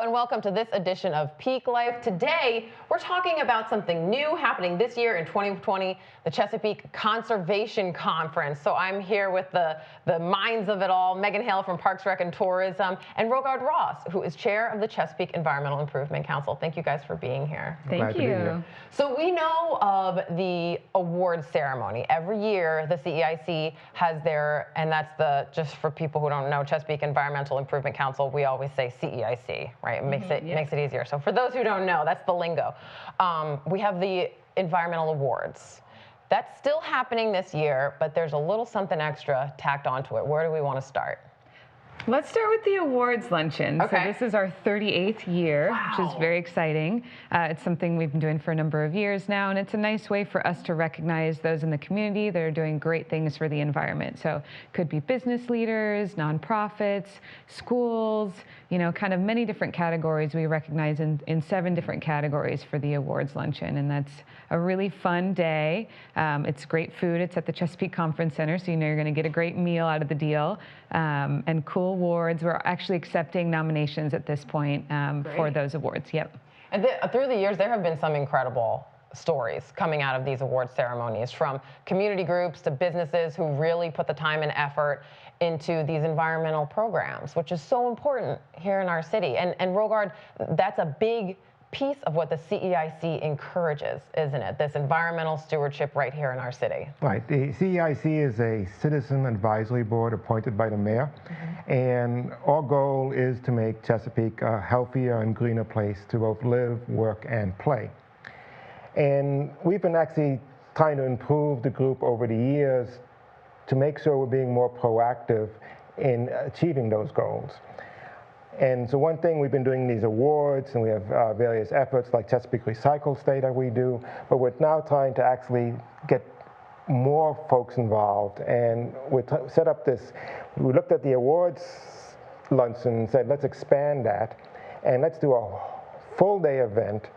and welcome to this edition of Peak Life. Today, we're talking about something new happening this year in 2020, the Chesapeake Conservation Conference. So I'm here with the minds of it all, Megan Hale from Parks, Rec, and Tourism, and Rogard Ross, who is chair of the Chesapeake Environmental Improvement Council. Thank you guys for being here. Thank you. So we know of the awards ceremony. Every year, the CEIC has their, and that's just for people who don't know, Chesapeake Environmental Improvement Council, we always say CEIC, right? It makes it easier. So for those who don't know, that's the lingo. We have the Environmental Awards. That's still happening this year, but there's a little something extra tacked onto it. Where do we want to start? Let's start with the awards luncheon. Okay. So this is our 38th year, which is very exciting. It's something we've been doing for a number of years now, and it's a nice way for us to recognize those in the community that are doing great things for the environment. So it could be business leaders, nonprofits, schools, kind of many different categories. We recognize in 7 different categories for the awards luncheon, and that's a really fun day. It's great food. It's at the Chesapeake Conference Center, so you're going to get a great meal out of the deal, and cool awards. We're actually accepting nominations at this point for those awards. Yep. And through the years, there have been some incredible stories coming out of these award ceremonies, from community groups to businesses who really put the time and effort into these environmental programs, which is so important here in our city. And Rogard, that's a big piece of what the CEIC encourages, isn't it? This environmental stewardship right here in our city. Right. The CEIC is a citizen advisory board appointed by the mayor, and our goal is to make Chesapeake a healthier and greener place to both live, work, and play. And we've been actually trying to improve the group over the years to make sure we're being more proactive in achieving those goals. And so one thing, we've been doing these awards, and we have various efforts like Chesapeake Recycle Day that we do, but we're now trying to actually get more folks involved. And we set up this, we looked at the awards luncheon and said, let's expand that, and let's do a full day event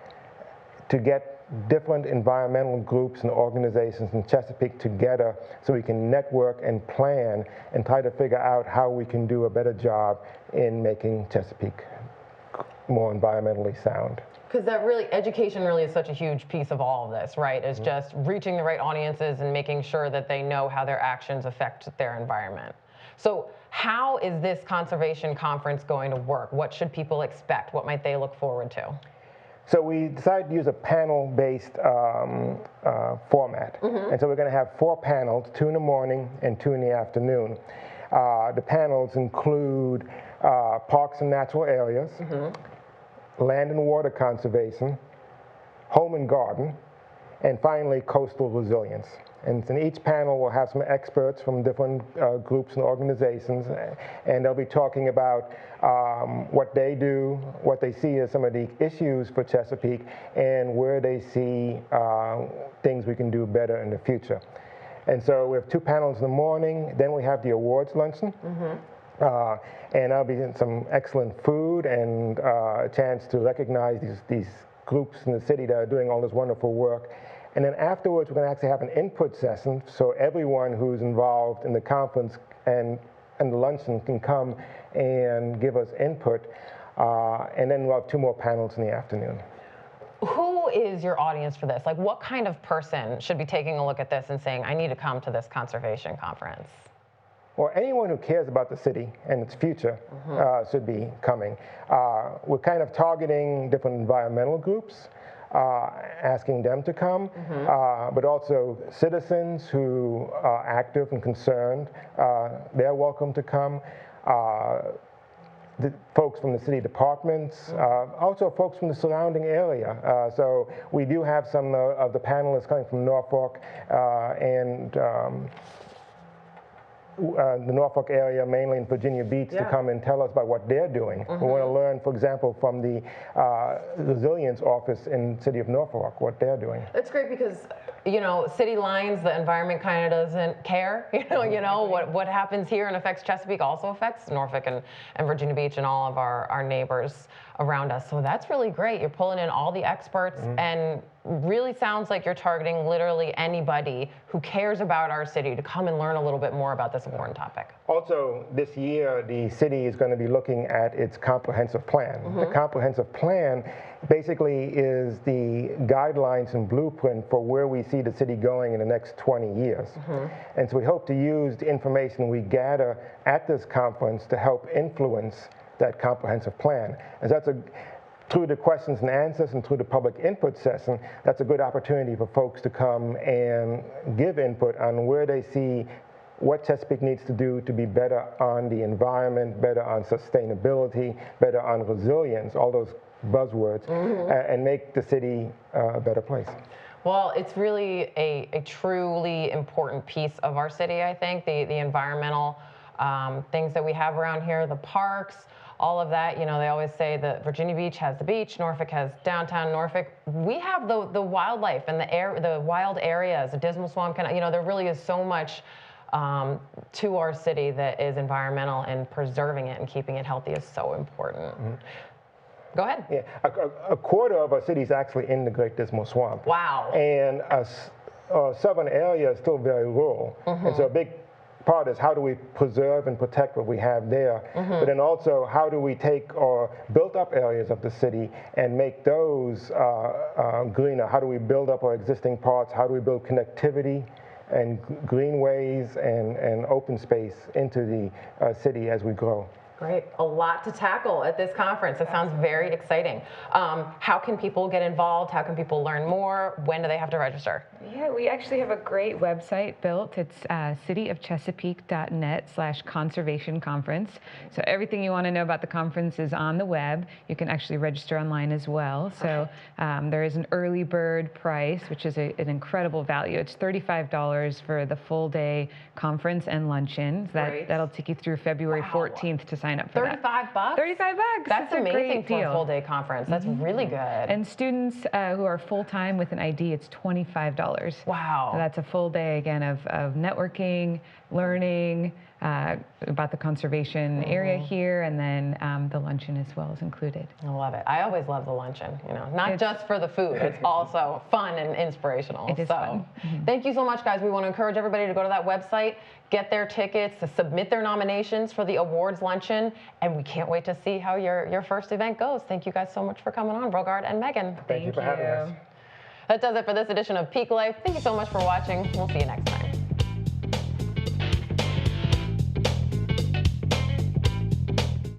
to get different environmental groups and organizations in Chesapeake together so we can network and plan and try to figure out how we can do a better job in making Chesapeake more environmentally sound. Because education really is such a huge piece of all of this, right? Is just reaching the right audiences and making sure that they know how their actions affect their environment. So how is this conservation conference going to work? What should people expect? What might they look forward to? So we decided to use a panel-based format. And so we're going to have 4 panels, 2 in the morning and 2 in the afternoon. The panels include parks and natural areas, land and water conservation, home and garden, and finally coastal resilience. And in each panel we'll have some experts from different groups and organizations, and they'll be talking about what they do, what they see as some of the issues for Chesapeake, and where they see things we can do better in the future. And so we have 2 panels in the morning, then we have the awards luncheon. And there'll be some excellent food and a chance to recognize these groups in the city that are doing all this wonderful work. And then afterwards, we're going to actually have an input session, so everyone who's involved in the conference and the luncheon can come and give us input. And then we'll have 2 more panels in the afternoon. Who is your audience for this? Like, what kind of person should be taking a look at this and saying, I need to come to this conservation conference? Well, anyone who cares about the city and its future should be coming. We're kind of targeting different environmental groups, asking them to come, but also citizens who are active and concerned, they're welcome to come. The folks from the city departments, also folks from the surrounding area. So we do have some of the panelists coming from Norfolk and the Norfolk area, mainly in Virginia Beach, to come and tell us about what they're doing. We want to learn, for example, from the resilience office in the city of Norfolk, what they're doing. It's great because, city lines, the environment kind of doesn't care. What happens here and affects Chesapeake also affects Norfolk and Virginia Beach and all of our neighbors around us. So that's really great. You're pulling in all the experts and really sounds like you're targeting literally anybody who cares about our city to come and learn a little bit more about this important topic. Also, this year, the city is going to be looking at its comprehensive plan. The comprehensive plan basically is the guidelines and blueprint for where we see the city going in the next 20 years. And so we hope to use the information we gather at this conference to help influence that comprehensive plan. And that's through the questions and answers and through the public input session, that's a good opportunity for folks to come and give input on where they see what Chesapeake needs to do to be better on the environment, better on sustainability, better on resilience, all those buzzwords, and make the city a better place. Well, it's really a truly important piece of our city, I think, the environmental things that we have around here, the parks, all of that. You know, they always say that Virginia Beach has the beach, Norfolk has downtown Norfolk. We have the wildlife and the wild areas, the Dismal Swamp, you know, there really is so much to our city that is environmental, and preserving it and keeping it healthy is so important. Go ahead. Yeah, a quarter of our city is actually in the Great Dismal Swamp. Wow. And a southern area is still very rural. And so a big part is how do we preserve and protect what we have there, but then also how do we take our built-up areas of the city and make those greener? How do we build up our existing parks? How do we build connectivity and greenways and open space into the city as we grow? Great. A lot to tackle at this conference. It sounds very exciting. How can people get involved? How can people learn more? When do they have to register? Yeah, we actually have a great website built. It's cityofchesapeake.net/conservation conference. So everything you want to know about the conference is on the web. You can actually register online as well. So there is an early bird price, which is an incredible value. It's $35 for the full day conference and luncheon. So that'll take you through February 14th to sign up for 35 bucks? 35 bucks. That's a amazing great for deal. a full day conference. That's really good. And students who are full-time with an ID, it's $25. Wow. So that's a full day, again, of networking, learning about the conservation area here, and then the luncheon as well is included. I love it. I always love the luncheon, you know, not just for the food. It's also fun and inspirational. It is fun. Thank you so much, guys. We want to encourage everybody to go to that website, get their tickets, to submit their nominations for the awards luncheon, and we can't wait to see how your first event goes. Thank you guys so much for coming on, Brogard and Megan. Thank you for having us. That does it for this edition of Peak Life. Thank you so much for watching. We'll see you next time.